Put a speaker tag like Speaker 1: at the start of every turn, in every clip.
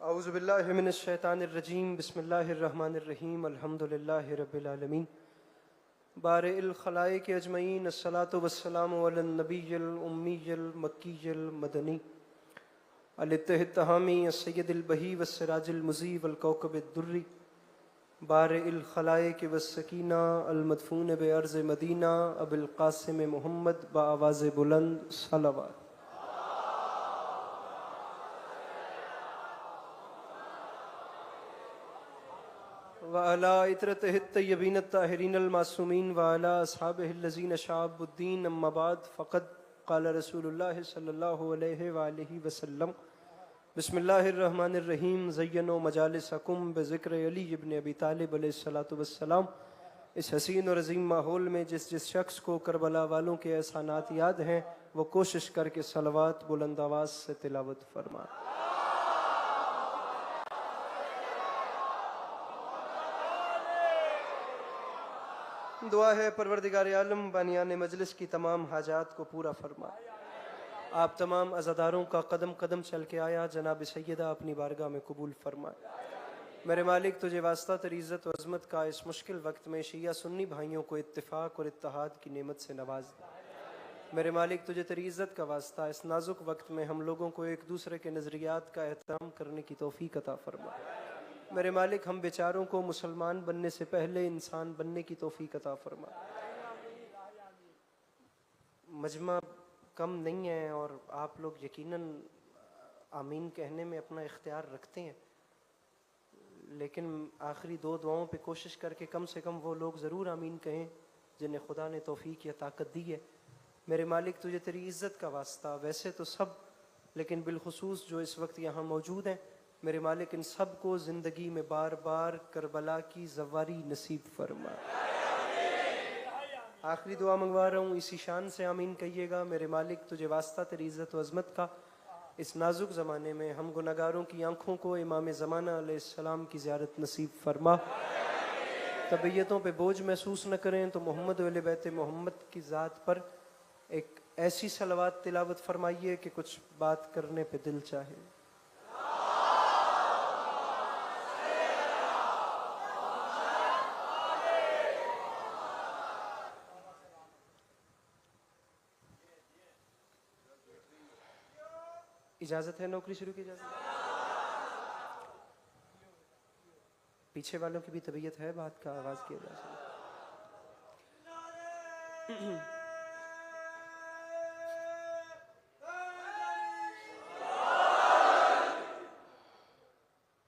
Speaker 1: औज़ुबिल्लाहि मिनश्शैतानिर्रजीम बिस्मिल्लाहिर्रहमानिर्रहीम अल्हम्दुलिल्लाहि रब्बिल आलमीन बारिइल खलाइक अजमईन अस्सलातु वस्सलामु अलन नबिय्यिल उम्मिय्यिल मक्किय्यिल मदनी अलित्तिहत्तहामी अस्सय्यदिल बही वस्सिराजिल मुज़ी वल कौकबिद दुर्री बारिइल खलाइक वस्सकीना अल मदफून बिअर्ज़ मदीना अबिल क़ासिम मुहम्मद बआवाज़ बुलंद सलावत। व अला इतरतिहि तय्यबीन ताहिरीन मासूमीन व अला अस्हाबिहि लज़ीन शअबुद्दीन अम्मा बाद फ़क़द क़ाल रसूलुल्लाह सल्लल्लाहु अलैहि व आलिहि वसल्लम बिस्मिल्लाहिर्रहमानिर्रहीम ज़य्यनु मजालिसकुम बिज़िक्र अली इब्न अबी तालिब अलैहिस्सलातु वस्सलाम। इस हसीन और अज़ीम माहौल में जिस जिस शख्स को करबला वालों के एहसानात याद हैं वो कोशिश करके सलवात बुलंद आवाज़ से तिलावत फरमा। दुआ है परवरदिगार आलम बानियान मजलिस की तमाम हाजात को पूरा फरमा। आप तमाम अज़ादारों का कदम कदम चल के आया जनाब सैयदा अपनी बारगाह में कबूल फरमाए। मेरे मालिक तुझे वास्ता तेरी इज़्ज़त व अज़मत का इस मुश्किल वक्त में शिया सुन्नी भाइयों को इत्तिफाक और इत्तेहाद की नेमत से नवाज दे। मेरे मालिक तुझे तेरी इज़्ज़त का वास्ता इस नाजुक वक्त में हम लोगों को एक दूसरे के नज़रियात का एहतराम करने की तौफीक अता फरमा। मेरे मालिक हम बेचारों को मुसलमान बनने से पहले इंसान बनने की तौफीक अता फरमा। मजमा कम नहीं है और आप लोग यकीनन आमीन कहने में अपना इख्तियार रखते हैं, लेकिन आखिरी दो दुआओं पे कोशिश करके कम से कम वो लोग ज़रूर आमीन कहें जिन्हें खुदा ने तौफीक या ताकत दी है। मेरे मालिक तुझे तेरी इज़्ज़त का वास्ता, वैसे तो सब लेकिन बिलखुसूस जो इस वक्त यहाँ मौजूद हैं, मेरे मालिक इन सब को ज़िंदगी में बार बार करबला की ज़वारी नसीब फरमा। आखिरी दुआ मंगवा रहा हूँ, इसी शान से आमीन कहिएगा। मेरे मालिक तुझे वास्ता तेरी इज़्ज़त व अज़मत का इस नाजुक ज़माने में हम गुनहगारों की आँखों को इमाम ज़माना अलैहिस्सलाम की ज़ियारत नसीब फरमा। तबीयतों पे बोझ महसूस न करें तो मोहम्मद व अहले बैत मोहम्मद की ज़ात पर एक ऐसी सलवात तिलावत फरमाइए कि कुछ बात करने पे दिल चाहे। इजाज़त है नौकरी शुरू की इजाज़त? पीछे वालों की भी तबीयत है, बात का आगाज़ किया जा सकता।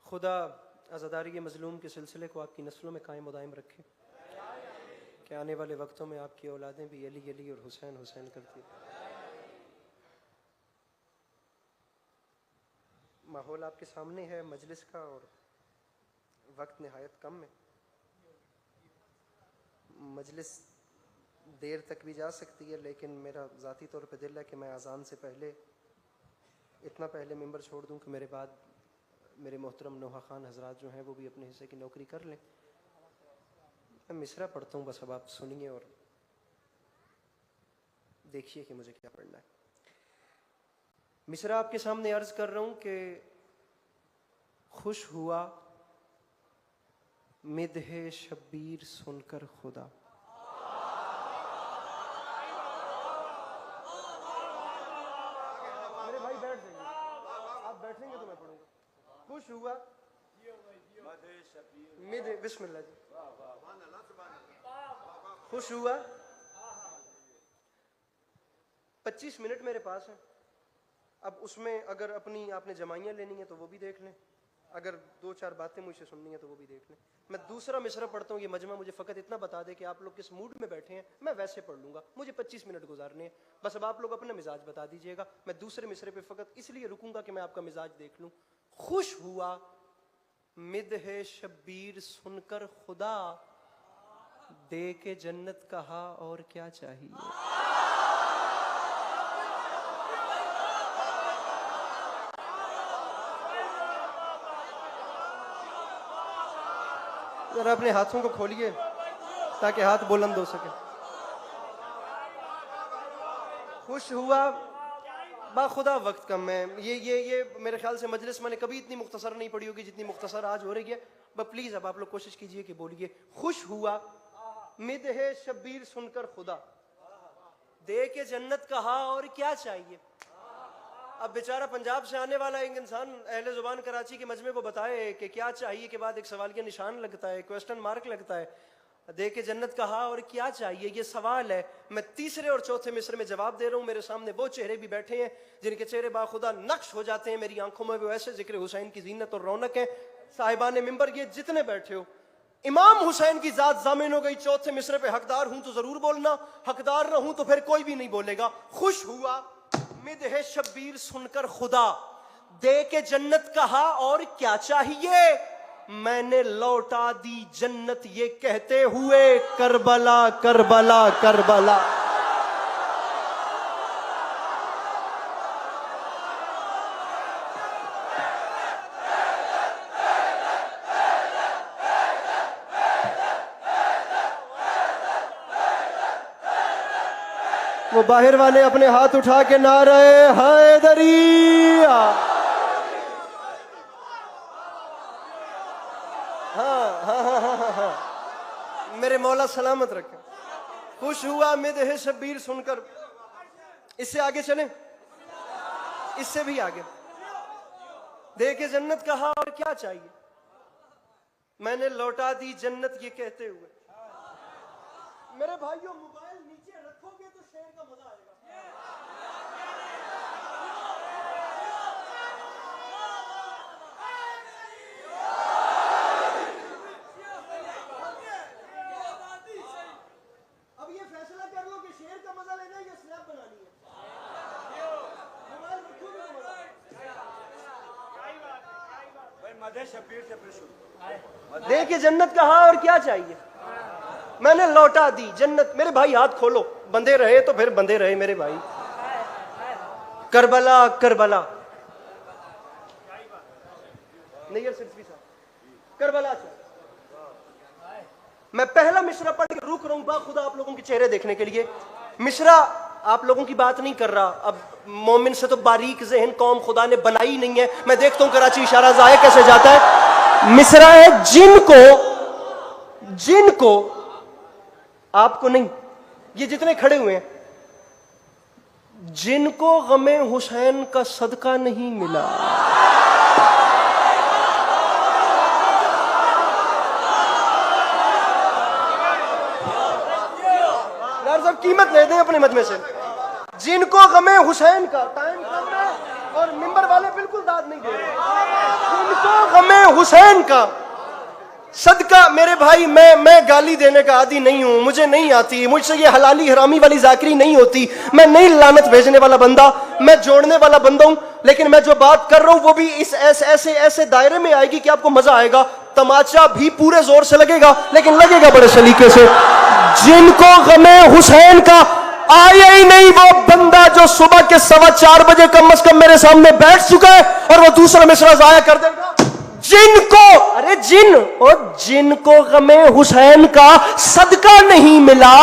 Speaker 1: खुदा आज़ादारी के मज़लूम के सिलसिले को आपकी नस्लों में कायम दायम रखे कि आने वाले वक्तों में आपकी औलादें भी अली अली और हुसैन हुसैन करती हैं। माहौल आपके सामने है मजलिस का और वक्त नहायत कम है। मजलिस देर तक भी जा सकती है, लेकिन मेरा ज़ाती तौर पे दिल है कि मैं अज़ान से पहले इतना पहले मिंबर छोड़ दूं कि मेरे बाद मेरे मोहतरम नोहा खान हजरात जो हैं वो भी अपने हिस्से की नौकरी कर लें। मैं मिसरा पढ़ता हूँ, बस अब आप सुनिए और देखिए कि मुझे क्या पढ़ना है। मिसरा आपके सामने अर्ज कर रहा हूं कि खुश हुआ मिदहे शब्बीर सुनकर खुदा। मेरे भाई बैठ जाइए, आप बैठेंगे तो मैं पढ़ूंगा। खुश हुआ मिदहे, बिस्मिल्लाह जी। खुश हुआ 25 मिनट मेरे पास है। अब उसमें अगर अपनी आपने जमाइयाँ लेनी है तो वो भी देख लें, अगर दो चार बातें मुझसे सुननी है तो वो भी देख लें। मैं दूसरा मिसरा पढ़ता हूँ, ये मजमा मुझे फ़कत इतना बता दे कि आप लोग किस मूड में बैठे हैं, मैं वैसे पढ़ लूँगा। मुझे 25 मिनट गुजारने हैं, बस अब आप लोग अपना मिजाज बता दीजिएगा। मैं दूसरे मिसरे पे फ़कत इसलिए रुकूंगा कि मैं आपका मिजाज देख लूँ। खुश हुआ मिदहे शब्बीर सुनकर खुदा, दे के जन्नत कहा और क्या चाहिए। जरा अपने हाथों को खोलिए ताकि हाथ बुलंद हो सके। खुश हुआ बाखुदा वक्त कम है। ये मेरे ख्याल से मजलिस मैंने कभी इतनी मुख्तसर नहीं पढ़ी होगी जितनी मुख्तसर आज हो रही है। बस प्लीज अब आप लोग कोशिश कीजिए कि बोलिए, खुश हुआ मिदहे शब्बीर सुनकर खुदा, दे के जन्नत कहा और क्या चाहिए। अब बेचारा पंजाब से आने वाला एक इंसान अहले जुबान कराची के मजमे को बताए कि क्या चाहिए के बाद एक सवाल का निशान लगता है, क्वेश्चन मार्क लगता है। दे के जन्नत कहा और क्या चाहिए, ये सवाल है। मैं तीसरे और चौथे मिस्र में जवाब दे रहा हूँ। मेरे सामने वो चेहरे भी बैठे हैं जिनके चेहरे बाखुदा नक्श हो जाते हैं मेरी आंखों में, वो ऐसे जिक्र हुसैन की जीनत और रौनक है। साहिबान मिंबर ये जितने बैठे हो, इमाम हुसैन की जात जामिन हो गई। चौथे मिस्र पे हकदार हूं तो जरूर बोलना, हकदार न हूं तो फिर कोई भी नहीं बोलेगा। खुश हुआ मिदहे शब्बीर सुनकर खुदा, दे के जन्नत कहा और क्या चाहिए, मैंने लौटा दी जन्नत ये कहते हुए, करबला करबला करबला। वो बाहर वाले अपने हाथ उठा के नारे हैदरिया, हाँ, मेरे मौला सलामत रखे। खुश हुआ मिदहे शब्बीर सुनकर। इससे आगे चले, इससे भी आगे। दे के जन्नत कहा और क्या चाहिए, मैंने लौटा दी जन्नत ये कहते हुए। मेरे भाइयों, मोबाइल नीचे रखोगे तो शेर का मजा आएगा। अब ये फैसला कर लो कि शेर का मजा लेना है या स्नैप बनानी है। मोबाइल रखोगे तो मजा आएगा। दे के जन्नत कहा और क्या चाहिए, मैंने लौटा दी जन्नत। मेरे भाई हाथ खोलो, बंधे रहे तो फिर बंधे रहे मेरे भाई। करबला करबला, नहीं सिर्फ करबला। मैं पहला मिसरा पढ़ के रुक रहा हूं बाखुदा आप लोगों के चेहरे देखने के लिए। मिसरा आप लोगों की बात नहीं कर रहा, अब मोमिन से तो बारीक ज़हन कौम खुदा ने बनाई नहीं है। मैं देखता हूं कराची इशारा ज़ाया कैसे जाता है। मिसरा है जिनको आपको नहीं, ये जितने खड़े हुए हैं, जिनको गमे हुसैन का सदका नहीं मिला। यार सब कीमत ले दें अपने मजमे से। जिनको गमे हुसैन का, टाइम कम है और मिंबर वाले बिल्कुल दाद नहीं दे रहे। जिनको गमे हुसैन का सदका, मेरे भाई मैं गाली देने का आदी नहीं हूं, मुझे नहीं आती, मुझसे ये हलाली हरामी वाली जाकरी नहीं होती। मैं नहीं लानत भेजने वाला बंदा, मैं जोड़ने वाला बंदा हूं। लेकिन मैं जो बात कर रहा हूं वो भी इस ऐसे दायरे में आएगी कि आपको मजा आएगा। तमाचा भी पूरे जोर से लगेगा, लेकिन लगेगा बड़े सलीके से। जिनको गमे हुसैन का आया ही नहीं वो बंदा जो सुबह के 4:15 बजे कम से कम मेरे सामने बैठ चुका है और वो दूसरा मिसरा जाया कर देगा। जिनको गमे हुसैन का सदका नहीं मिला,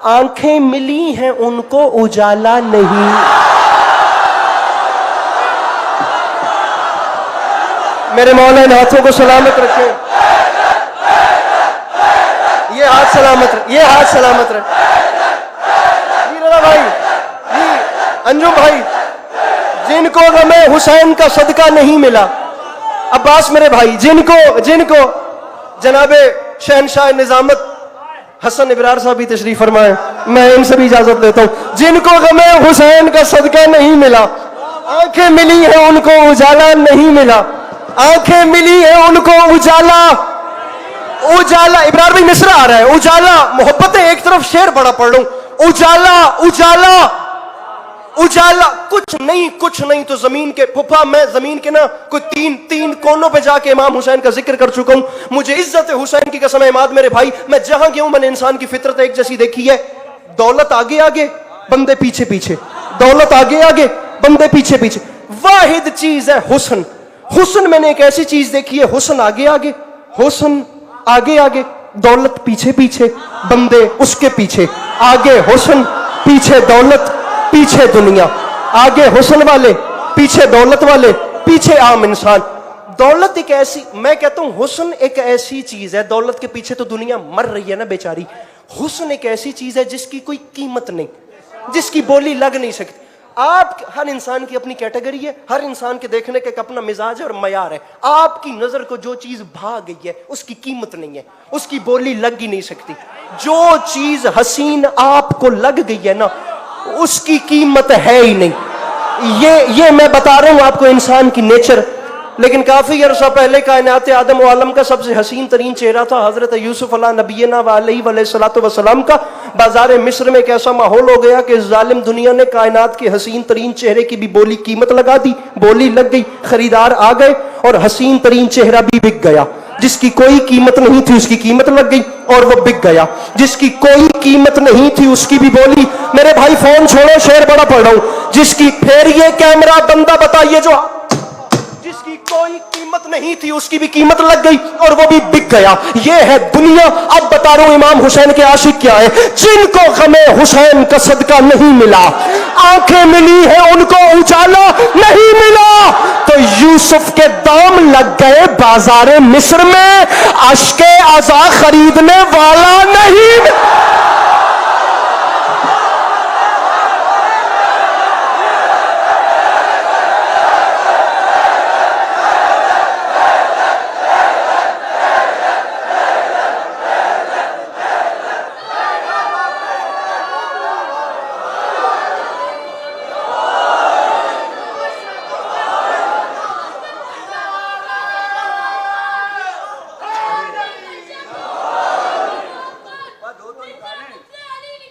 Speaker 1: आंखें मिली हैं उनको उजाला नहीं। मेरे मौला इन हाथों को सलामत रखे, ये हाथ सलामत रहे, ये हाथ सलामत रहे। भाई जी अंजुम भाई, जिनको गमे हुसैन का सदका नहीं मिला, अब्बास मेरे भाई, जिनको जनाबे शहनशाह निजामत हसन इब्रार साहब भी तशरीफ फरमाए, मैं इनसे भी इजाजत लेता हूं। जिनको गमे हुसैन का सदका नहीं मिला, आंखें मिली है उनको उजाला नहीं मिला, आंखें मिली है उनको उजाला। इब्रार भाई मिसरा आ रहा है, उजाला मोहब्बतें एक तरफ, शेर बड़ा पढ़ लूं। उजाला कुछ नहीं तो जमीन के फुफा, मैं जमीन के ना कोई तीन कोनों पे जाके इमाम हुसैन का जिक्र कर चुका हूं। मुझे इज्जत हुसैन की कसम है माद मेरे भाई, मैं जहां गया हूं मैंने इंसान की फितरत एक जैसी देखी है। दौलत आगे आगे, बंदे पीछे पीछे, दौलत आगे आगे, बंदे पीछे पीछे। वाहिद चीज है हुस्न मैंने एक ऐसी चीज देखी है, हुस्न आगे आगे, दौलत पीछे पीछे, बंदे उसके पीछे, आगे हुस्न, पीछे दौलत, पीछे दुनिया। आगे हुस्न वाले, पीछे दौलत वाले, पीछे आम इंसान। दौलत एक ऐसी, मैं कहता हूं हुस्न एक ऐसी चीज है, दौलत के पीछे तो दुनिया मर रही है ना बेचारी। हुस्न एक ऐसी चीज है जिसकी कोई कीमत नहीं, जिसकी बोली लग नहीं सकती। आप हर इंसान की अपनी कैटेगरी है, हर इंसान के देखने का एक अपना मिजाज और मयार है। आपकी नजर को जो चीज भा गई है उसकी कीमत नहीं है, उसकी बोली लग ही नहीं सकती। जो चीज हसीन आपको लग गई है ना, उसकी कीमत है ही नहीं। ये मैं बता रहा हूं आपको इंसान की नेचर। लेकिन काफी अरसा पहले कायनात आदम व आलम का सबसे हसीन तरीन चेहरा था हजरत यूसुफ अला नबीना अलैहि वसल्लम का। बाजार मिस्र में एक ऐसा माहौल हो गया कि जालिम दुनिया ने कायनात के हसीन तरीन चेहरे की भी बोली कीमत लगा दी, बोली लग गई, खरीदार आ गए और हसीन तरीन चेहरा भी बिक गया। जिसकी कोई कीमत नहीं थी उसकी कीमत लग गई और वो बिक गया। जिसकी कोई कीमत नहीं थी उसकी भी बोली, मेरे भाई फोन छोड़ो शेर बड़ा पढ़ रहा हूं, जिसकी फिर ये कैमरा बंदा बताइए जो जिसकी कोई कीमत नहीं थी उसकी भी कीमत लग गई और वो भी बिक गया। ये है दुनिया। अब बता रहा हूं इमाम हुसैन के आशिक क्या है, जिनको गमे हुसैन का सदका नहीं मिला, आंखें मिली है उनको उजाला नहीं मिला। तो यूसुफ के दाम लग गए बाजार मिस्र में, अश्के अज़ा खरीदने वाला नहीं।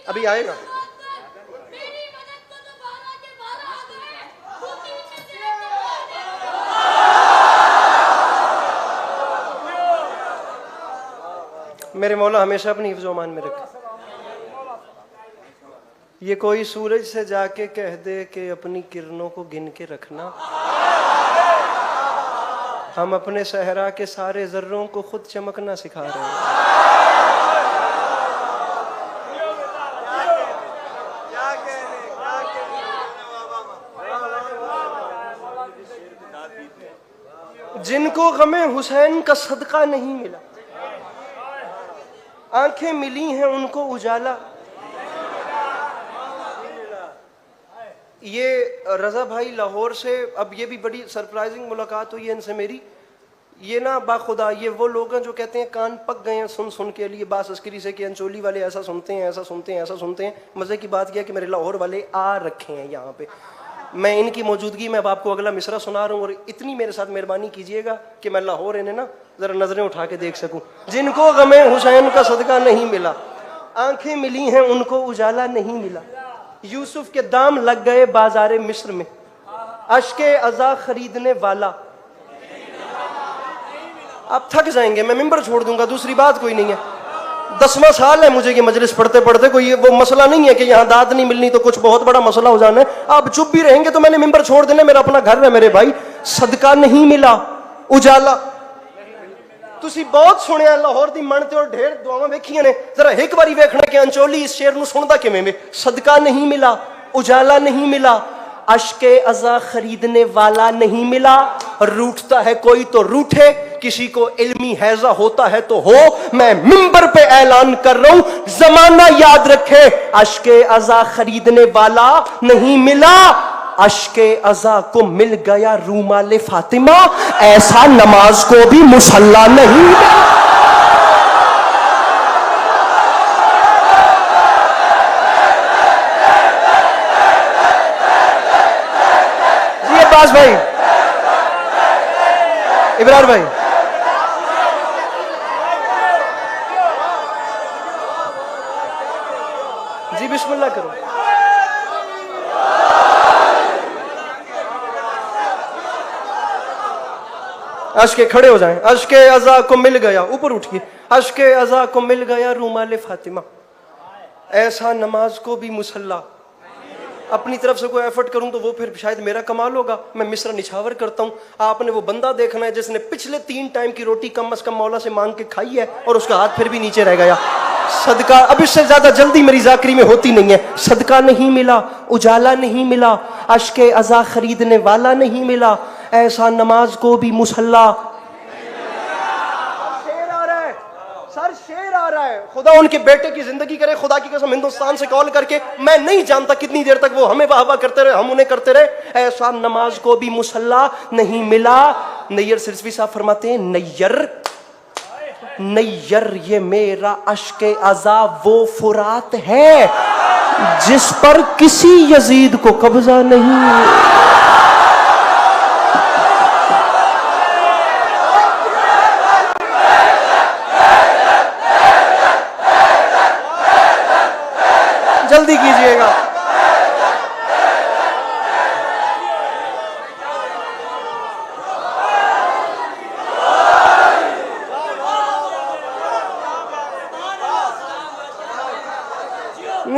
Speaker 1: अभी आएगा। मेरे मौला हमेशा अपनी हिफ्ज़ मान में रखे। ये कोई सूरज से जाके कह दे कि अपनी किरणों को गिन के रखना, हम अपने सहरा के सारे जर्रों को खुद चमकना सिखा रहे हैं। जिनको गमे हुसैन का सदका नहीं मिला, आंखें मिली हैं उनको उजाला। ये रजा भाई लाहौर से, अब ये भी बड़ी सरप्राइजिंग मुलाकात हुई है इनसे मेरी। ये ना बाखुदा ये वो लोग हैं जो कहते हैं कान पक गए हैं सुन सुन के लिए बास अस्करी से कि अंचोली वाले ऐसा सुनते हैं, ऐसा सुनते हैं, ऐसा सुनते हैं। मजे की बात यह कि मेरे लाहौर वाले आ रखे हैं यहाँ पे। मैं इनकी मौजूदगी में अब आपको अगला मिसरा सुना रहा हूँ और इतनी मेरे साथ मेहरबानी कीजिएगा कि मैं लाहौर इन्हें ना जरा नजरें उठा के देख सकूं। जिनको गमे हुसैन का सदका नहीं मिला, आंखें मिली हैं उनको उजाला नहीं मिला। यूसुफ के दाम लग गए बाजार मिस्र में, अश्के अज़ा खरीदने वाला। आप थक जाएंगे, मैं मिंबर छोड़ दूंगा, दूसरी बात कोई नहीं है। 10वां साल है मुझे ये मजलिस पढ़ते पढ़ते, कोई वो मसला नहीं है कि यहाँ दाद नहीं मिलनी तो कुछ बहुत बड़ा मसला हो जाना है। आप चुप भी रहेंगे तो मैंने मिंबर छोड़ देना, मेरा अपना घर है मेरे भाई। सदका नहीं मिला, उजाला। तुसी बहुत सुनिया लाहौर दी मन ते और ढेर दुआवां वेखियां ने, जरा एक बारी वेखना कि अंचोली इस शेर नूं सुनदा किवें वे। सदका नहीं मिला, उजाला नहीं मिला, अश्के अज़ा खरीदने वाला नहीं मिला। रूठता है कोई तो रूठे, किसी को इल्मी हैजा होता है तो हो। मैं मिंबर पे ऐलान कर रहा हूं, जमाना याद रखे, अश्के अज़ा खरीदने वाला नहीं मिला। अश्के अज़ा को मिल गया रूमाले फातिमा, ऐसा नमाज को भी मुसल्ला नहीं मिला। जी अब्बास भाई, इब्रार भाई, जी बिस्मिल्लाह करो। अश्के खड़े हो जाएं। अश्के अज़ा को मिल गया, ऊपर उठिए। अश्के अज़ा को मिल गया रूमाले फातिमा, ऐसा नमाज को भी मुसल्ला। अपनी तरफ से कोई एफर्ट करूं तो वो फिर शायद मेरा कमाल होगा। मैं मिस्र निछावर करता हूं। आपने वो बंदा देखना है जिसने पिछले 3 टाइम की रोटी कम से कम मौला से मांग के खाई है और उसका हाथ फिर भी नीचे रह गया। सदका अब इससे ज्यादा जल्दी मेरी जाकरी में होती नहीं है। सदका नहीं मिला, उजाला नहीं मिला, अश्के अज़ा खरीदने वाला नहीं मिला, ऐसा नमाज को भी मुसल्ला। शेर आ रहा है सर, शेर आ रहा है। खुदा उनके बेटे की जिंदगी करे, खुदा की कसम हिंदुस्तान से कॉल करके, मैं नहीं जानता कितनी देर तक वो हमें वाह वाह करते रहे, हम उन्हें करते रहे। ऐसा नमाज को भी मुसल्ला नहीं मिला। नैयर सिरसवी साहब फरमाते हैं, नैयर नैयर ये मेरा अश्के अज़ा वो फुरात है जिस पर किसी यजीद को कब्जा नहीं। जल्दी कीजिएगा।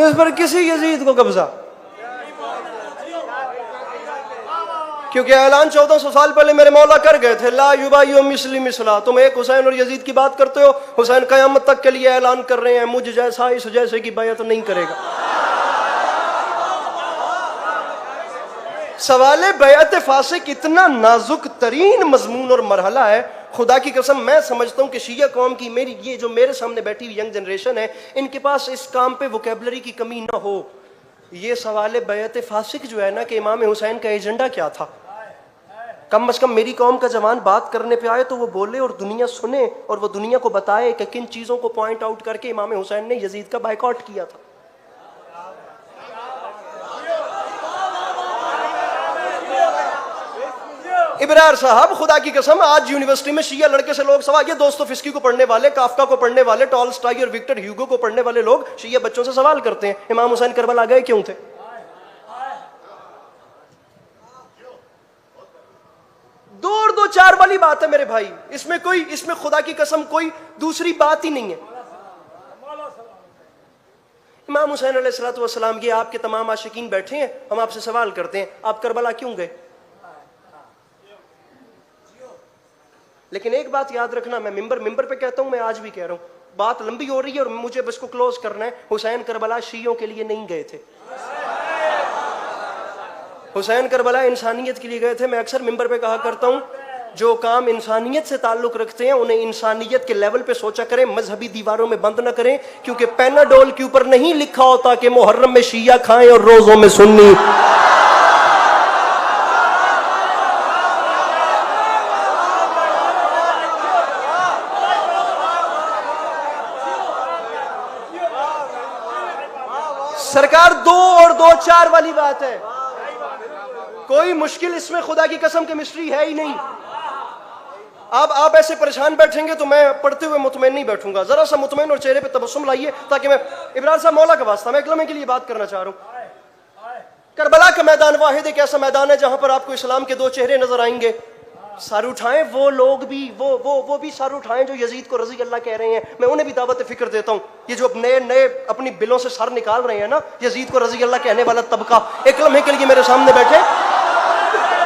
Speaker 1: इस पर किसी यजीद को कब्जा, क्योंकि ऐलान 1400 साल पहले मेरे मौला कर गए थे, ला युबायु मिस्ली मिसला। तुम एक हुसैन और यजीद की बात करते हो, हुसैन कयामत तक के लिए ऐलान कर रहे हैं, मुझ जैसा इस जैसे की बैत नहीं करेगा। सवाले बैत फासिक इतना नाजुक तरीन मजमून और मरहला है। खुदा की कसम मैं समझता हूं कि शिया कौम की, मेरी ये जो मेरे सामने बैठी हुई यंग जनरेशन है, इनके पास इस काम पे वोकेबलरी की कमी ना हो। ये सवाले बैत फासिक जो है ना कि इमाम हुसैन का एजेंडा क्या था, कम से कम मेरी कौम का जवान बात करने पे आए तो वो बोले और दुनिया सुने और वो दुनिया को बताए कि किन चीजों को पॉइंट आउट करके इमाम हुसैन ने यजीद का बाइकआउट किया था। इब्रार साहब, खुदा की कसम आज यूनिवर्सिटी में शिया लड़के से लोग सवाल, ये दोस्तोफिस्की को पढ़ने वाले, काफका को पढ़ने वाले, टॉलस्टॉय और विक्टर ह्यूगो को पढ़ने वाले लोग शिया बच्चों से सवाल करते हैं, इमाम हुसैन करबला गए क्यों थे? दो चार वाली बात है मेरे भाई, इसमें खुदा की कसम कोई दूसरी बात ही नहीं है। इमाम हुसैन अलैहिस्सलाम ये आपके तमाम आशिकीन बैठे हैं, हम आपसे सवाल करते हैं, आप करबला क्यों गए? लेकिन एक बात याद रखना, मैं मिंबर पे कहता हूं, मैं आज भी कह रहा हूं, बात लंबी हो रही है और मुझे बस को क्लोज करना है। हुसैन करबला शियों के लिए नहीं गए थे, हुसैन करबला इंसानियत के लिए गए थे। मैं अक्सर मिंबर पे कहा करता हूं, जो काम इंसानियत से ताल्लुक रखते हैं उन्हें इंसानियत के लेवल पे सोचा करें, मजहबी दीवारों में बंद न करें, क्योंकि पैनाडोल के ऊपर नहीं लिखा होता कि मुहर्रम में शिया खाएं और रोजों में सुन्नी। सरकार 2 और 2 4 वाली बात है, कोई मुश्किल इसमें खुदा की कसम की मिस्ट्री है ही नहीं। आप ऐसे परेशान बैठेंगे तो मैं पढ़ते हुए मुतमईन नहीं बैठूंगा। जरा सा मुतमईन और चेहरे पे तबस्सुम लाइए, ताकि मैं इब्रार साहब मौला का वास्ता, मैं एक लम्हे के लिए बात करना चाह रहा हूं। करबला का मैदान वाहिद एक ऐसा मैदान है जहां पर आपको इस्लाम के 2 चेहरे नजर आएंगे। सर उठाएं वो लोग भी, वो भी सर उठाएं जो यजीद को रजी अल्लाह कह रहे हैं। मैं उन्हें भी दावत फिक्र देता हूं। ये जो नए अपनी बिलों से सर निकाल रहे हैं ना, यजीद को रजी अल्लाह कहने वाला तबका, एक लम्हे के लिए मेरे सामने बैठे।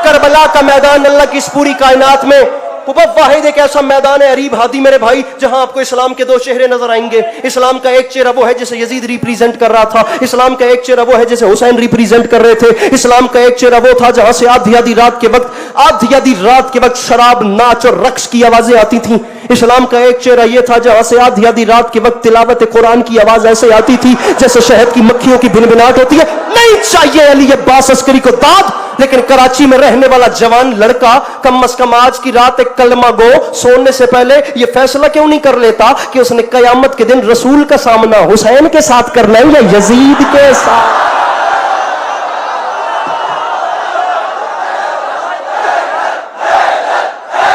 Speaker 1: करबला का मैदान अल्लाह की इस पूरी कायनात में वाहिद एक ऐसा मैदान है अरीब हादी मेरे भाई, जहां आपको इस्लाम के 2 चेहरे नजर आएंगे। इस्लाम का एक चेहरा वो है जिसे यजीद रिप्रेजेंट कर रहा था, इस्लाम का एक चेहरा वो है जिसे हुसैन रिप्रेजेंट कर रहे थे। इस्लाम का एक चेहरा वो था जहां से आधी आधी रात के वक्त शराब, नाच और रक्स की आवाजें आती थी। इस्लाम का एक चेहरा ये था जहां से आधी आधी रात के वक्त तिलावत कुरान की आवाज ऐसे आती थी जैसे शहद की मक्खियों की भिनभिनाहट होती है। नहीं चाहिए अली अब्बास अस्करी को दाद, लेकिन कराची में रहने वाला जवान लड़का कम से कम आज की रात एक कलमा गो सोने से पहले ये फैसला क्यों नहीं कर लेता कि उसने कयामत के दिन रसूल का सामना हुसैन के साथ करना है या यजीद के साथ?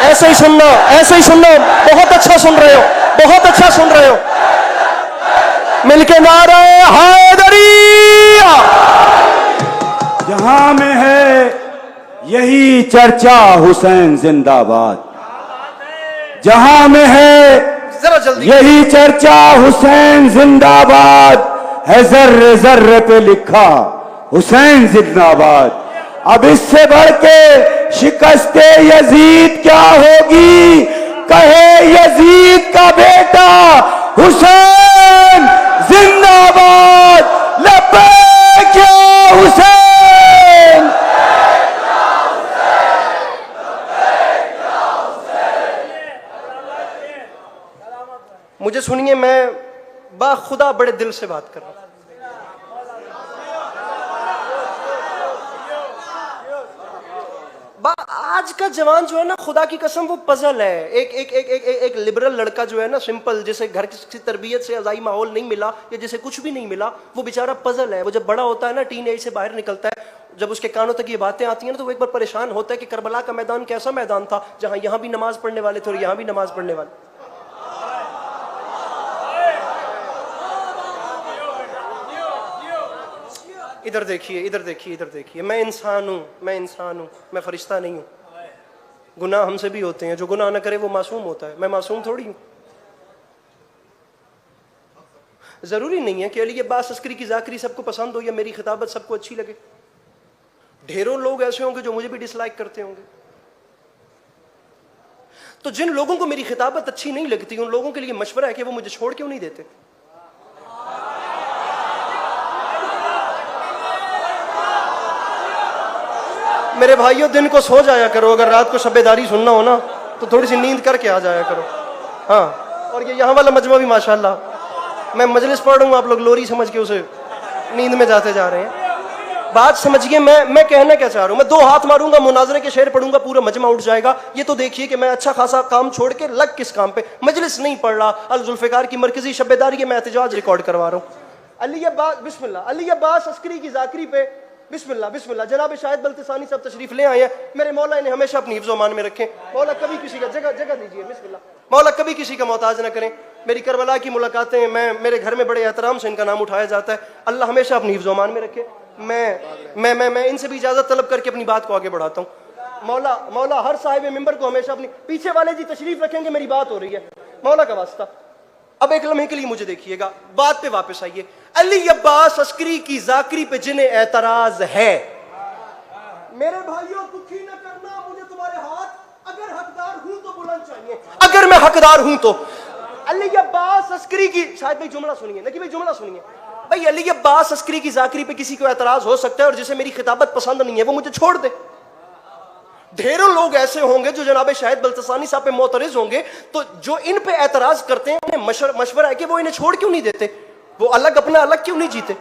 Speaker 1: ऐसे ही सुनना, बहुत अच्छा सुन रहे हो, बहुत अच्छा सुन रहे हो। मिलके नारे हैदरिया।
Speaker 2: जहां में है यही चर्चा हुसैन जिंदाबाद, जहां में है
Speaker 1: जरा जल्दी
Speaker 2: यही चर्चा हुसैन जिंदाबाद है। जर्रे जर्रे पे लिखा हुसैन जिंदाबाद। अब इससे बढ़ के शिकस्ते यजीद क्या होगी, कहे यजीद का बेटा हुसैन जिंदाबाद। लब्बैक या हुसैन।
Speaker 1: मुझे सुनिए, मैं बाखुदा बड़े दिल से बात कर रहा हूं। आज का जवान जो है ना, खुदा की कसम वो पजल है। एक लिबरल लड़का जो है ना, सिंपल, जिसे घर की तरबियत से अजाई माहौल नहीं मिला या जिसे कुछ भी नहीं मिला, वो बेचारा पजल है। वो जब बड़ा होता है ना, टीन एज से बाहर निकलता है, जब उसके कानों तक ये बातें आती हैं ना, तो वो एक बार परेशान होता है कि करबला का मैदान कैसा मैदान था, जहां यहां भी नमाज पढ़ने वाले थे और यहां भी नमाज पढ़ने वाले। इधर देखिए, इधर देखिए, इधर देखिए। मैं इंसान हूं, मैं इंसान हूं, मैं फरिश्ता नहीं हूं। गुनाह हमसे भी होते हैं, जो गुनाह ना करे वो मासूम होता है। मैं मासूम थोड़ी हूं। जरूरी नहीं है कि अली अब्बास अस्करी की जाकरी सबको पसंद हो या मेरी खिताबत सबको अच्छी लगे। ढेरों लोग ऐसे होंगे जो मुझे भी डिसलाइक करते होंगे। तो जिन लोगों को मेरी खिताबत अच्छी नहीं लगती, उन लोगों के लिए मशवरा है कि वो मुझे छोड़ क्यों नहीं देते। मेरे भाइयों, दिन को सो जाया करो। अगर रात को शब्बेदारी सुनना हो ना, तो थोड़ी सी नींद करके आ जाया करो। हाँ, और ये यहाँ वाला मजमा भी माशाल्लाह, मैं मजलिस पढ़ रहा हूँ, आप लोग लोरी समझ के उसे नींद में जाते जा रहे हैं। बात समझिए, मैं कहना क्या चाह रहा हूँ। मैं 2 हाथ मारूंगा, मुनाजरे के शेर पढ़ूंगा, पूरा मजमा उठ जाएगा। ये तो देखिए कि मैं अच्छा खासा काम छोड़ के लग किस काम पे, मजलिस नहीं पढ़ रहा, अल जुल्फिकार की मरकजी शब्बेदारी के मैं एहतजाज रिकॉर्ड करवा रहा हूँ। अली अब्बास, बिस्मिल्लाह, अली अब्बास अस्करी की जाकरी पे बिस्मिल्लाह बिस्मिल्लाह। जनाब शाहिद बल्तिसानी साहब तशरीफ ले आए हैं। मेरे मौला इन्हें हमेशा अपनी हिफ्ज़ मान में रखें। मौला कभी किसी का जगह दीजिए, बिस्मिल्लाह। मौला कभी किसी का मोहताज ना करें। मेरी करबला की मुलाकातें, मेरे घर में बड़े एहतराम से इनका नाम उठाया जाता है। अल्लाह हमेशा अपनी हिफ्ज़ मान में रखे। मैं इनसे भी इजाजत तलब करके अपनी बात को आगे बढ़ाता हूँ। मौला हर साहिब मिंबर को हमेशा अपनी, पीछे वाले जी तशरीफ रखेंगे, मेरी बात हो रही है, मौला का वास्ता। अब एक लम्हे के लिए मुझे देखिएगा, बात पे वापस आइए। अली अब्बास अस्करी की जाकरी पे जिन्हें एतराज है, मेरे भाइयों दुखी न करना मुझे तुम्हारे हाथ। अगर हकदार हूं तो बुलंद चाहिए, अगर मैं हकदार हूं तो। अली अब्बास अस्करी की, शायद भाई जुमला सुनिए, नकी भाई जुमला सुनिए भाई। अली अब्बास अस्करी की जाकरी पे किसी को एतराज हो सकता है, और जिसे मेरी खिताबत पसंद नहीं है वो मुझे छोड़ दे। ढेरों लोग ऐसे होंगे जो जनाब शाहिद बल्तिसानी साहब पे मोतरिज होंगे, तो जो इन पे एतराज करते हैं, उन्हें मशवरा है कि वो इन्हें छोड़ क्यों नहीं देते, वो अलग अपना अलग क्यों नहीं जीते।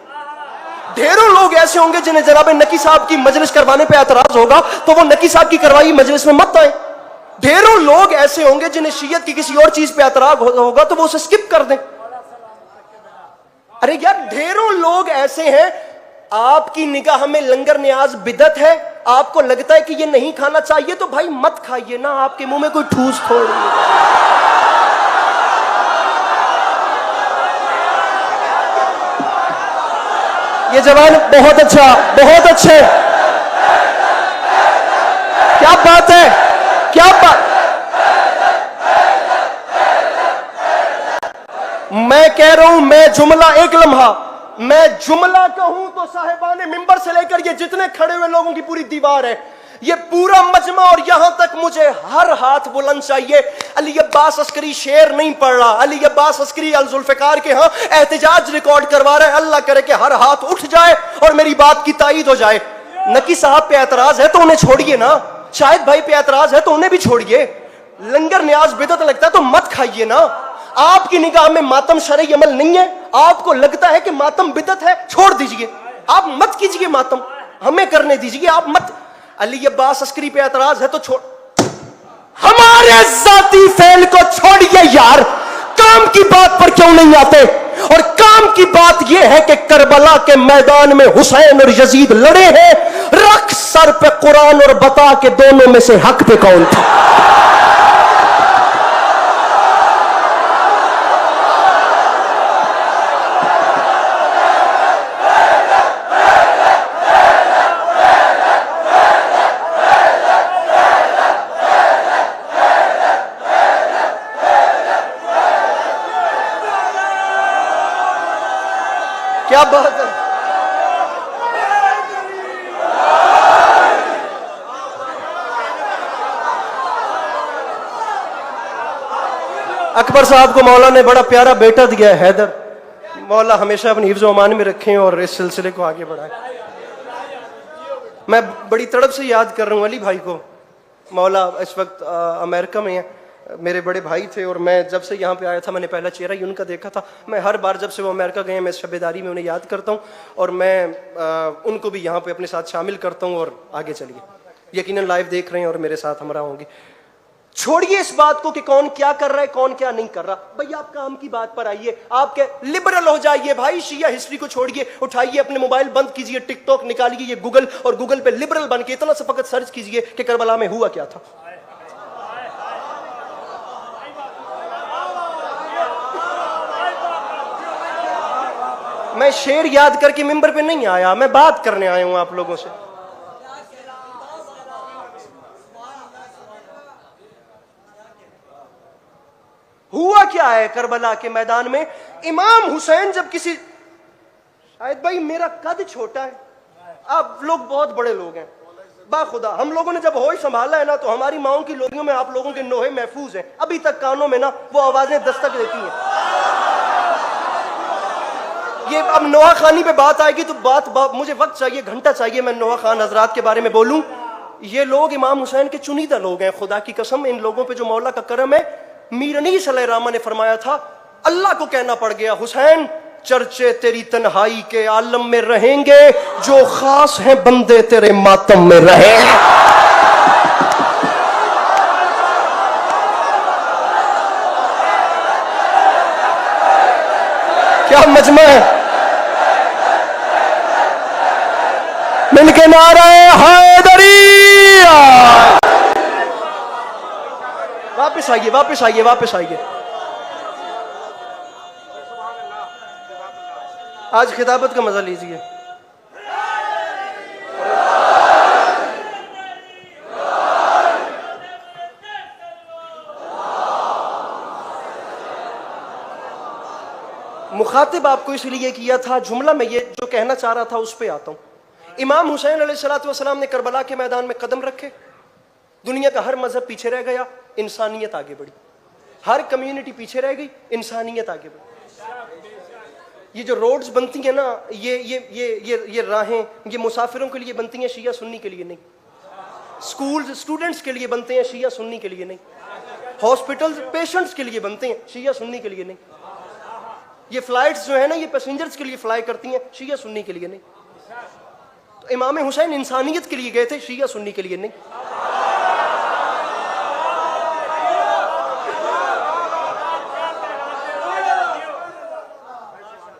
Speaker 1: ढेरों लोग ऐसे होंगे जिन्हें जनाब नकी साहब की मजलिस करवाने पे एतराज होगा, तो वो नकी साहब की करवाई मजलिस में मत आए। ढेरों लोग ऐसे होंगे जिन्हें शियत की किसी और चीज पे एतराज होगा, तो वो उसे स्किप कर दें। अरे यार, ढेरों लोग ऐसे हैं, आपकी निगाह में लंगर न्याज बिदत है, आपको लगता है कि ये नहीं खाना चाहिए, तो भाई मत खाइए ना, आपके मुंह में कोई ठूस थोड़ी है। ये जवान बहुत अच्छा, बहुत अच्छे, क्या बात है, क्या बात। मैं कह रहा हूं, मैं जुमला, एक लम्हा, मैं जुमला कहूं तो साहिबाने मिंबर से लेकर ये जितने खड़े हुए लोगों की पूरी दीवार है, ये पूरा मजमा, और यहां तक मुझे हर हाथ बुलंद चाहिए। अली अब्बास अस्करी शेर नहीं पढ़ रहा, अली अब्बास अस्करी अल जुल्फिकार के यहाँ एहतजाज रिकॉर्ड करवा रहा है। अल्लाह करे कि हर हाथ उठ जाए और मेरी बात की तायीद हो जाए। नकी साहब पे एतराज है तो उन्हें छोड़िए ना, शाहिद भाई पे एतराज है तो उन्हें भी छोड़िए। लंगर न्याज बिदअत लगता है तो मत खाइए ना। आपकी निगाह में मातम शरई अमल नहीं है, आपको लगता है कि मातम बिदअत है, छोड़ दीजिए, आप मत कीजिए मातम, हमें करने दीजिए, आप मत। अली अब्बास अस्करी पे एतराज है तो छोड़, हमारे जाती फेल को छोड़िए यार, काम की बात पर क्यों नहीं आते। और काम की बात यह है कि करबला के मैदान में हुसैन और यजीद लड़े हैं, रख सर पे कुरान और बता के दोनों में से हक पे कौन था। क्या बात है, अकबर साहब को मौला ने बड़ा प्यारा बेटा दिया है, हैदर। मौला हमेशा अपनी हिफ्ज़ अमान में रखें और इस सिलसिले को आगे बढ़ाएं। मैं बड़ी तड़प से याद कर रहा हूँ अली भाई को। मौला इस वक्त अमेरिका में है। मेरे बड़े भाई थे और मैं जब से यहाँ पे आया था मैंने पहला चेहरा ही उनका देखा था। मैं हर बार जब से वो अमेरिका गए मैं शबेदारी में उन्हें याद करता हूँ और मैं उनको भी यहाँ पे अपने साथ शामिल करता हूँ। और आगे चलिए, यकीनन लाइव देख रहे हैं और मेरे साथ हमरा होंगे। छोड़िए इस बात को कि कौन क्या कर रहा है कौन क्या नहीं कर रहा। भाई आप काम की बात पर आइए, आप क्या लिबरल हो जाइए भाई। शिया हिस्ट्री को छोड़िए, उठाइए अपने मोबाइल बंद कीजिए, टिकटॉक निकालिए, ये गूगल और गूगल पे लिबरल बन के इतना सा फकत सर्च कीजिए कि करबला में हुआ क्या था। मैं शेर याद करके मिंबर पे नहीं आया, मैं बात करने आया हूं आप लोगों से। हुआ क्या है करबला के मैदान में? इमाम हुसैन जब किसी, शायद भाई मेरा कद छोटा है, आप लोग बहुत बड़े लोग हैं, बाखुदा हम लोगों ने जब होश संभाला है ना तो हमारी माओं की लोरियों में आप लोगों के नोहे महफूज हैं। अभी तक कानों में ना वो आवाजें दस्तक देती हैं। ये अब नोहा खानी पे बात आएगी तो बात मुझे वक्त चाहिए, घंटा चाहिए मैं नोहा खान हजरात के बारे में बोलूं। ये लोग इमाम हुसैन के चुनीदा लोग हैं, खुदा की कसम। इन लोगों पे जो मौला का करम है, मीर अनीस अलैहिर्रहमा ने फरमाया था, अल्लाह को कहना पड़ गया, हुसैन चर्चे तेरी तन्हाई के आलम में रहेंगे, जो खास हैं बंदे तेरे मातम में रहे। क्या मजमा है। मिलके नारे हैदरी। वापस आइए, वापस आइए, वापस आइए। आज खिताबत का मजा लीजिए। मुखातिब आपको इसलिए किया था, जुमला में ये जो कहना चाह रहा था उस पे आता हूं। इमाम हुसैन अलैहिस्सलाम ने करबला के मैदान में कदम रखे, दुनिया का हर मजहब पीछे रह गया, इंसानियत आगे बढ़ी। हर कम्युनिटी पीछे रह गई, इंसानियत आगे बढ़ी। ये जो रोड्स बनती हैं ना, ये राहें, ये मुसाफिरों के लिए बनती हैं, शिया सुन्नी के लिए नहीं। स्कूल स्टूडेंट्स के लिए बनते हैं, शिया सुन्नी के लिए नहीं। हॉस्पिटल पेशेंट्स के लिए बनते हैं, शिया सुन्नी के लिए नहीं। ये फ्लाइट्स जो है ना, ये पैसेंजर्स के लिए फ्लाई करती हैं, शिया सुन्नी के लिए नहीं। तो इमाम हुसैन इंसानियत के लिए गए थे, शिया सुन्नी के लिए नहीं।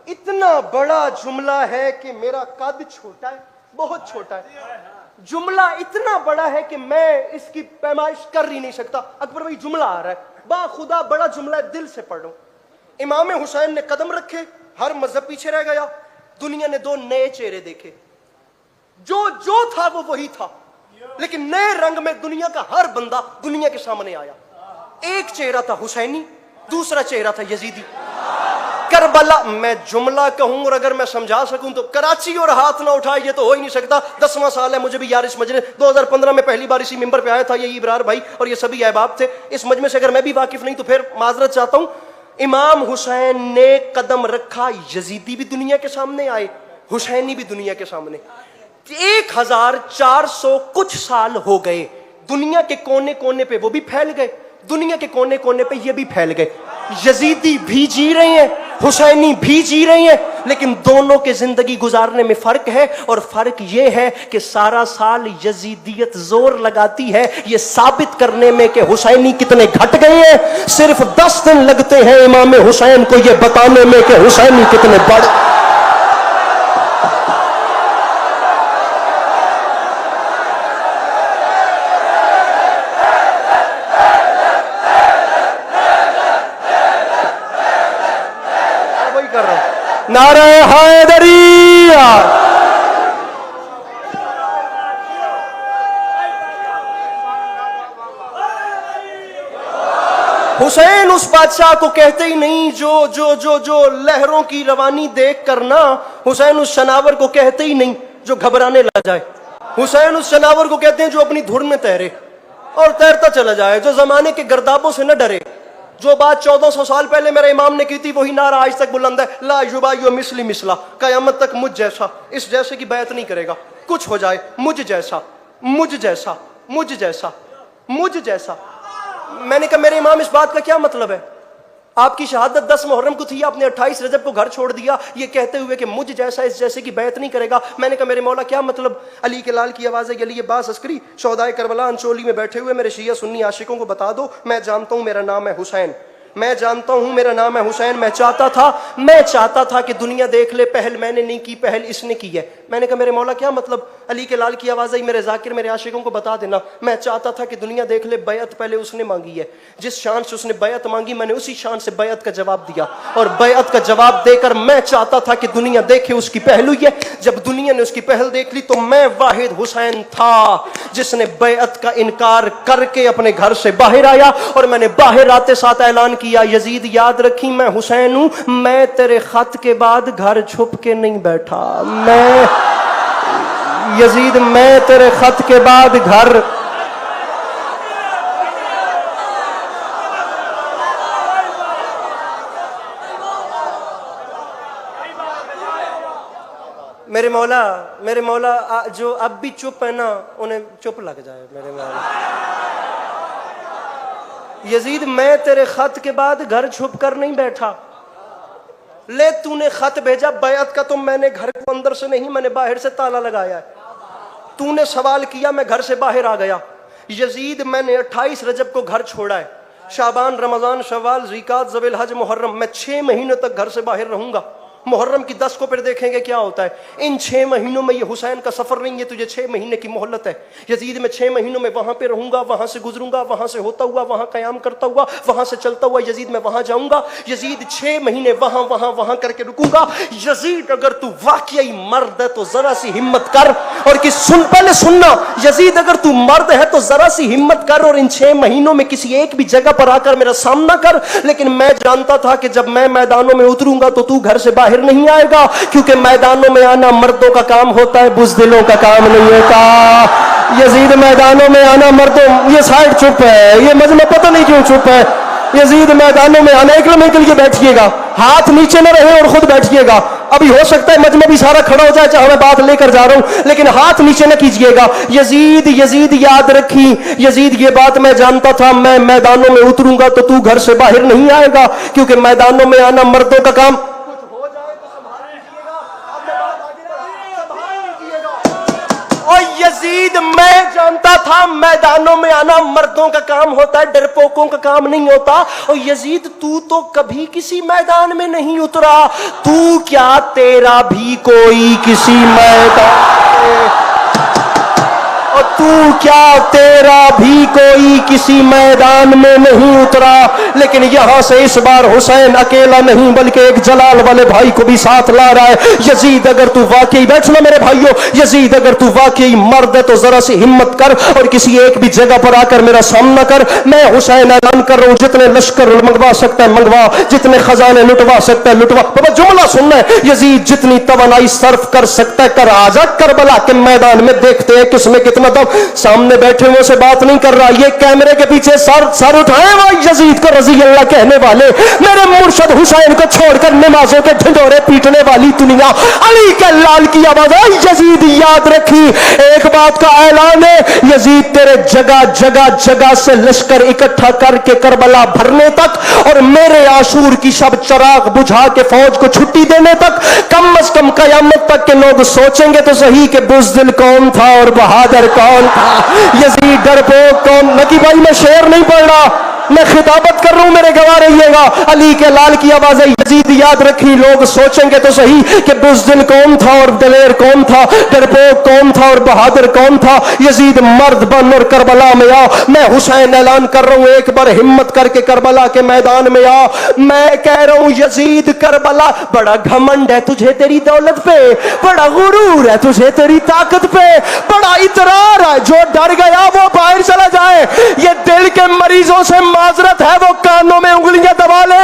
Speaker 1: इतना बड़ा जुमला है कि मेरा कद छोटा है, बहुत छोटा है। जुमला इतना बड़ा है कि मैं इसकी पैमाइश कर ही नहीं सकता। अकबर भाई जुमला आ रहा है, बाखुदा बड़ा जुमला है, दिल से पढ़ लो। इमाम हुसैन ने कदम रखे, हर मजहब पीछे रह गया, दुनिया ने दो नए चेहरे देखे। जो था वो वही था, लेकिन नए रंग में दुनिया का हर बंदा दुनिया के सामने आया। एक चेहरा था हुसैनी, दूसरा चेहरा था यजीदी। करबला, मैं जुमला कहूं और अगर मैं समझा सकूं तो कराची और हाथ ना उठाए, ये तो हो ही नहीं सकता। 10वां साल है मुझे भी यार इस मजमे। 2015 में पहली बार इसी मिंबर पे आया था, यही इब्रार भाई और ये सभी अहबाब थे। इस मजमे से अगर मैं भी वाकिफ नहीं तो फिर माजरत चाहता हूं। इमाम हुसैन ने कदम रखा, यजीदी भी दुनिया के सामने आए, हुसैनी भी दुनिया के सामने। 1400 कुछ साल हो गए, दुनिया के कोने कोने पे वो भी फैल गए, दुनिया के कोने कोने पे ये भी फैल गए। यजीदी भी जी रहे हैं, हुसैनी भी जी रहे हैं, लेकिन दोनों के जिंदगी गुजारने में फर्क है। और फर्क ये है कि सारा साल यजीदियत जोर लगाती है ये साबित करने में कि हुसैनी कितने घट गए हैं। सिर्फ 10 दिन लगते हैं इमाम हुसैन को ये बताने में कि हुसैनी कितने बढ़। नारे हैदरी। हुसैन उस बादशाह को कहते ही नहीं जो जो जो जो लहरों की रवानी देख करना। हुसैन उस शनावर को कहते ही नहीं जो घबराने लग जाए। हुसैन उस शनावर को कहते हैं जो अपनी धुन में तैरे और तैरता चला जाए, जो जमाने के गर्दाबों से न डरे, जो बात 1400 साल पहले मेरे इमाम ने की थी वही नारा आज तक बुलंद है, ला युबायु मिसली मिसला, कयामत तक मुझ जैसा, इस जैसे की बैत नहीं करेगा। कुछ हो जाए, मुझ जैसा, मुझ जैसा, मुझ जैसा, मुझ जैसा। मैंने कहा मेरे इमाम इस बात का क्या मतलब है? आपकी शहादत 10 मुहर्रम को थी, आपने 28 रजब को घर छोड़ दिया ये कहते हुए कि मुझ जैसा इस जैसे की बैत नहीं करेगा। मैंने कहा मेरे मौला क्या मतलब? अली के लाल की आवाज़ है, अली अब्बास अस्करी शोहदाए करबला अंचोली में बैठे हुए मेरे शिया सुन्नी आशिकों को बता दो, मैं जानता हूँ मेरा नाम है हुसैन, मैं जानता हूँ मेरा नाम है हुसैन। मैं चाहता था कि दुनिया देख ले, पहल मैंने नहीं की, पहल इसने की है। मैंने कहा मेरे मौला क्या मतलब? अली के लाल की आवाज़ आई, मेरे जाकिर मेरे आशिकों को बता देना, मैं चाहता था कि दुनिया देख ले, बैत पहले उसने मांगी है, जिस शान से उसने बैत मांगी मैंने उसी शान से बैत का जवाब दिया, और बैत का जवाब देकर मैं चाहता था कि दुनिया देखे उसकी पहल हुई है। जब दुनिया ने उसकी पहल देख ली तो मैं वाहिद हुसैन था जिसने बैत का इनकार करके अपने घर से बाहर आया, और मैंने बाहर आते साथ ऐलान किया, यजीद याद रखी मैं हुसैन हूं, मैं तेरे खत के बाद घर छुप के नहीं बैठा, मैं यजीद, मैं तेरे खत के बाद घर। मेरे मौला जो अब भी चुप है ना उन्हें चुप लग जाए। मेरे मौला यजीद, मैं तेरे खत के बाद घर छुप कर नहीं बैठा, ले तूने खत भेजा बैत का तो मैंने घर को अंदर से नहीं, मैंने बाहर से ताला लगाया है। तूने सवाल किया, मैं घर से बाहर आ गया। यजीद, मैंने 28 रजब को घर छोड़ा है, शाबान, रमजान, शवाल, ज़िकात, ज़बिल हज, मुहर्रम, मैं 6 महीनों तक घर से बाहर रहूंगा। मुहर्रम की 10 को फिर देखेंगे क्या होता है। इन 6 महीनों में ये हुसैन का सफर नहीं है, तुझे 6 महीने की मोहलत है। यजीद, में 6 महीनों में वहां पे रहूंगा, वहां से गुजरूंगा, वहां से होता हुआ, वहां कयाम करता हुआ, वहां से चलता हुआ यजीद मैं वहां जाऊंगा। यजीद 6 महीने वहां वहां वहां करके रुकूंगा। यजीद, अगर तू वाकई मर्द है तो जरा सी हिम्मत कर, और कि पहले सुनना, यजीद अगर तू मर्द है तो जरा सी हिम्मत कर और इन 6 महीनों में किसी एक भी जगह पर आकर मेरा सामना कर। लेकिन मैं जानता था कि जब मैं मैदानों में उतरूंगा तो तू घर से बाहर नहीं आएगा, क्योंकि मैदानों में आना मर्दों का काम होता है, बुज़दिलों का काम नहीं होता। यजीद, मैदानों में आना मर्दों, ये साइड चुप है, ये मजमा पता नहीं क्यों चुप है। यजीद, मैदानों में आना, एक के बैठिएगा, हाथ नीचे न रहे और खुद बैठिएगा। अभी हो सकता है मजमा भी सारा खड़ा हो जाए चाहे मैं बात लेकर जा रहा हूं, लेकिन हाथ नीचे न कीजिएगा। यजीद याद रखी, यजीद ये बात मैं जानता था, मैं मैदानों में उतरूंगा तो तू घर से बाहर नहीं आएगा, क्योंकि मैदानों में आना मर्दों का काम। और यजीद, मैं जानता था मैदानों में आना मर्दों का काम होता है, डरपोकों का काम नहीं होता। और यजीद, तू तो कभी किसी मैदान में नहीं उतरा, तू क्या तेरा भी कोई किसी मैदान में, और तू क्या तेरा भी कोई किसी मैदान में नहीं उतरा। लेकिन यहां से इस बार हुसैन अकेला नहीं बल्कि एक जलाल वाले भाई को भी साथ ला रहा है। यजीद, अगर तू वाकई, बैठना मेरे भाइयों, यजीद अगर तू वाकई मर्द है तो जरा सी हिम्मत कर और किसी एक भी जगह पर आकर मेरा सामना कर। मैं हुसैन ऐलान कर रहा हूं, जितने लश्कर मंगवा सकता है मंगवा, जितने खजाने लुटवा सकता है लुटवा। बाबा जुमला सुनना है, यजीद जितनी तवानाई सर्फ कर सकता है कर, आजा करबला के मैदान में, देखते हैं किसमें कितना दम। सामने बैठे हुए से बात नहीं कर रहा, ये कैमरे के पीछे सर उठाए वो यजीद को रजी अल्लाह कहने वाले, मेरे मुर्शद हुसैन को छोड़कर नमाजों के ढिंढोरे पीटने वाली दुनिया, अली के लाल की आवाज है। यजीद याद रखी, एक बात का ऐलान है, यजीद तेरे जगह जगह जगह से लश्कर इकट्ठा करके करबला भरने तक और मेरे आशूर की शब चराग बुझा के फौज को छुट्टी देने तक, कम अज कम कयामत तक के लोग सोचेंगे तो सही कि बुज़दिल कौन था और बहादुर कौन था। यजीद डरपोक कौन। नकी भाई, मैं शेर नहीं पढ़ रहा, मैं खिताबत कर रहा हूं, मेरे गवाह रहिएगा। अली के लाल की आवाज है, यजीद याद रखी, लोग सोचेंगे तो सही कि बुज़दिल कौन था और दलेर कौन था, डरपोक कौन था और बहादुर कौन था। यजीद मर्द बन और करबला में आ। मैं हुसैन ऐलान कर रहा हूं, एक बार हिम्मत करके करबला के मैदान में आ। मैं कह रहा हूं यजीद, करबला, बड़ा घमंड है तुझे तेरी दौलत पे, बड़ा गुरूर है तुझे तेरी ताकत पे, बड़ा इतरार है, जो डर गया वो बाहर चला जाए। ये दिल के मरीजों से माजरत है, वो कानों में उंगलियां दबा ले।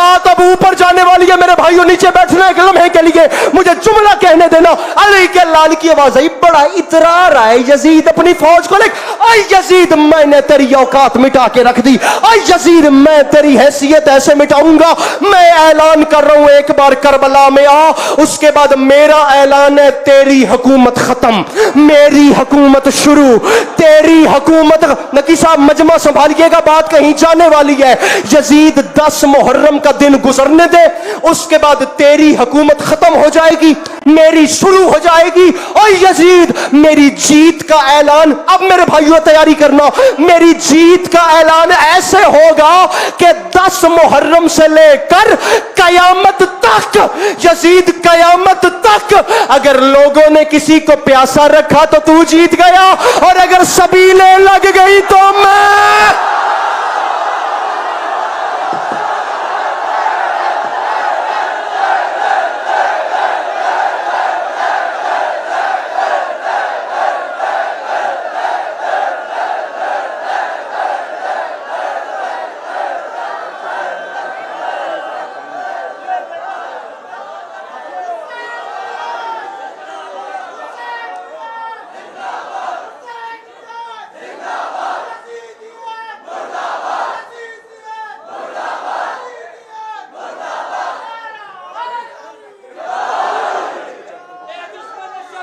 Speaker 1: बात अब ऊपर जाने वाली है मेरे भाइयों, नीचे बैठना एक लम्हे के लिए, मुझे जुमला कहने देना। अली के लाल की आवाज आई, बड़ा इतरा रहा है यजीद अपनी फौज को लेकर। आई यजीद, मैंने तेरी औकात मिटा के रख दी। आई यजीद, मैं तेरी हैसियत ऐसे मिटाऊंगा। मैं ऐलान कर रहा हूं, एक बार करबला में आ, उसके बाद मेरा ऐलान है, तेरी हुकूमत खत्म, मेरी हुकूमत शुरू, तेरी हुकूमत। नकी साहब मजमा संभालिएगा, बात कहीं जाने वाली है। यजीद 10 मुहर्रम का दिन गुजरने दे, उसके बाद तेरी हुकूमत खत्म हो जाएगी, मेरी शुरू हो जाएगी। और यजीद, मेरी जीत का ऐलान, अब मेरे भाइयों तैयारी करना, मेरी जीत का ऐलान ऐसे होगा कि 10 मुहर्रम से लेकर कयामत तक, यजीद कयामत तक, अगर लोगों ने किसी को प्यासा रखा तो तू जीत गया, और अगर सबीलें लग गई तो मैं।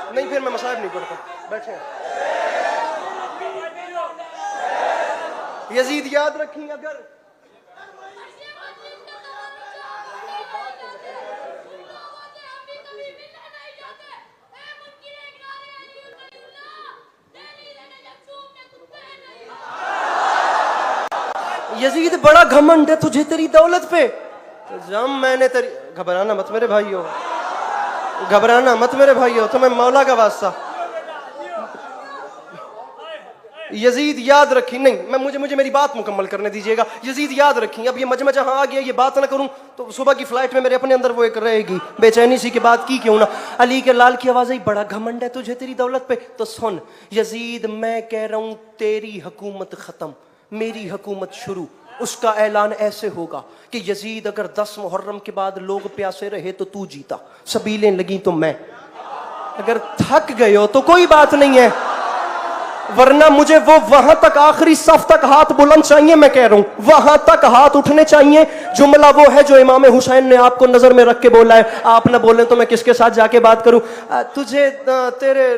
Speaker 1: नहीं, फिर मैं मसाइब नहीं पढ़ता, बैठे। यजीद याद रखिए, अगर यजीद बड़ा घमंड है तुझे तेरी दौलत पे, तो जम मैंने तेरी। घबराना मत मेरे भाइयों, घबराना मत मेरे भाइयों, तुम्हें मौला का वास्ता। यजीद याद रखी, नहीं मैं मुझे मेरी बात मुकम्मल करने दीजिएगा। यजीद याद रखी, अब ये मजमा जहां आ गया, ये बात ना करूं तो सुबह की फ्लाइट में मेरे अपने अंदर वो एक रहेगी बेचैनी सी की बात की क्यों ना। अली के लाल की आवाज आई, बड़ा घमंड है तुझे तेरी दौलत पे, तो सुन यजीद, मैं कह रहा हूं तेरी हुकूमत खत्म, मेरी हुकूमत शुरू। उसका ऐलान ऐसे होगा कि यजीद, अगर 10 मुहर्रम के बाद लोग प्यासे रहे तो तू जीता, सबीलें लगी तो मैं। अगर थक गए हो तो कोई बात नहीं है, वरना मुझे वो वहां तक आखिरी सफ तक हाथ बुलंद चाहिए। मैं कह रहा हूं वहां तक हाथ उठने चाहिए। जुमला वो है जो इमाम हुसैन ने आपको नजर में रख के बोला है। आप ना बोले तो मैं किसके साथ जाके बात करूं। तुझे तेरे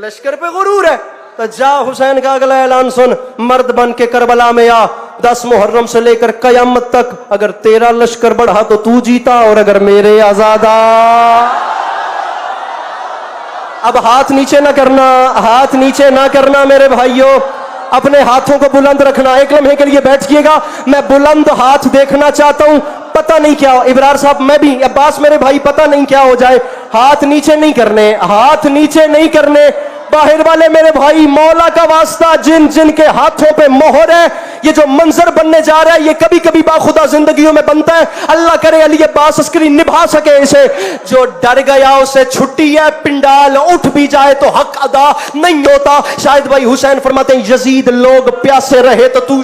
Speaker 1: लश्कर पे गुरूर है तो जा हुसैन का अगला ऐलान सुन, मर्द बन के करबला में आ, 10 मुहर्रम से लेकर कयामत तक अगर तेरा लश्कर बढ़ा तो तू जीता, और अगर मेरे आजादा। अब हाथ नीचे ना करना, हाथ नीचे ना करना मेरे भाइयों, अपने हाथों को बुलंद रखना। एक लम्हे के लिए बैठिएगा, मैं बुलंद हाथ देखना चाहता हूं। पता नहीं क्या, इब्रार साहब मैं भी, अब्बास मेरे भाई, पता नहीं क्या हो जाए। हाथ नीचे नहीं करने, हाथ नीचे नहीं करने। बाहर वाले मेरे भाई, मौला का वास्ता, जिन जिन के हाथों पे मोहर है, ये जो मंजर बनने जा रहा है ये कभी कभी बाखुदा जिंदगियों में बनता है। अल्लाह करे अली अब्बास अस्करी निभा सके इसे। जो डर गया उसे छुट्टी है, पिंडाल उठ भी जाए तो हक अदा नहीं होता। शायद भाई हुसैन फरमाते हैं, यजीद लोग प्यासे रहे तो तू,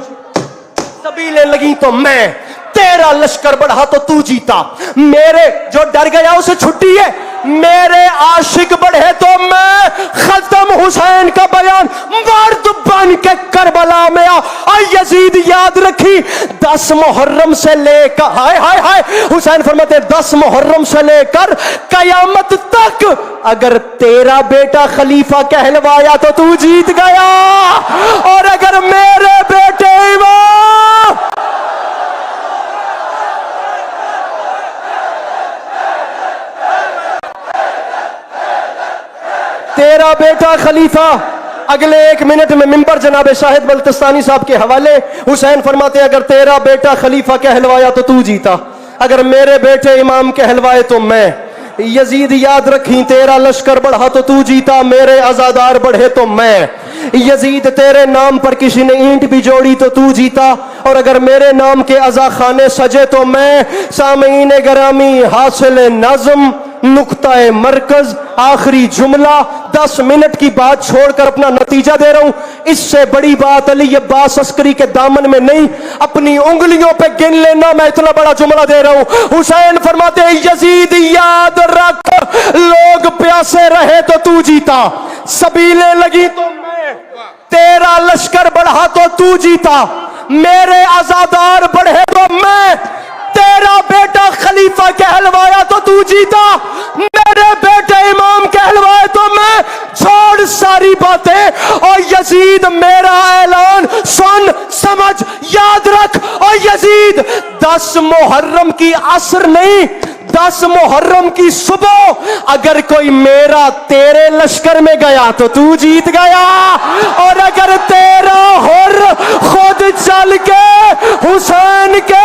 Speaker 1: सबीलें लगी तो मैं, तेरा लश्कर बढ़ा तो तू जीता। मेरे जो डर गया उसे छुट्टी है, मेरे आशिक बढ़े तो मैं। खत्म हुसैन का बयान, मर्द बन के करबला में आ। यजीद याद रखी, 10 मुहर्रम से लेकर, हाय हाय हाय, हुसैन फरमाते 10 मुहर्रम से लेकर कयामत तक अगर तेरा बेटा खलीफा कहलवाया तो तू जीत गया, और अगर मेरे बेटे तेरा बेटा खलीफा। अगले 1 मिनट में मिंबर जनाब शाहिद बल्तिस्तानी साहब के हवाले। हुसैन फरमाते अगर तेरा बेटा खलीफा कहलवाया तो तू जीता, अगर मेरे बेटे इमाम कहलवाए तो मैं। यजीद याद रखी, तेरा लश्कर बढ़ा तो तू जीता, मेरे आजादार बढ़े तो मैं। यजीद तेरे नाम पर किसी ने ईंट भी जोड़ी तो तू जीता, और अगर मेरे नाम के अज़ा खाने सजे तो मैं। सामीन गरामी, हासिल नज़म, नुक्ता मरकज, आखिरी जुमला, 10 मिनट की बात छोड़कर अपना नतीजा दे रहा हूं। इससे बड़ी बात अली अब्बास अस्करी के दामन में नहीं, अपनी उंगलियों पे गिन लेना। मैं इतना बड़ा जुमला दे रहा हूं। हुसैन फरमाते हैं, यजीद याद रख, लोग प्यासे रहे तो तू जीता, सबीलें लगी तो मैं, तेरा लश्कर बढ़ा तो तू जीता, मेरे आजादार बढ़े तो मैं, तेरा बेटा खलीफा कहलवाया तो तू जीता, मेरे बेटे इमाम कहलवाए तो मैं। छोड़ सारी बातें और यजीद मेरा ऐलान सुन, समझ, याद रख। और यजीद 10 मुहर्रम की असर नहीं, 10 मुहर्रम की सुबह अगर कोई मेरा तेरे लश्कर में गया तो तू जीत गया, और अगर तेरा हुर खुद चल के हुसैन के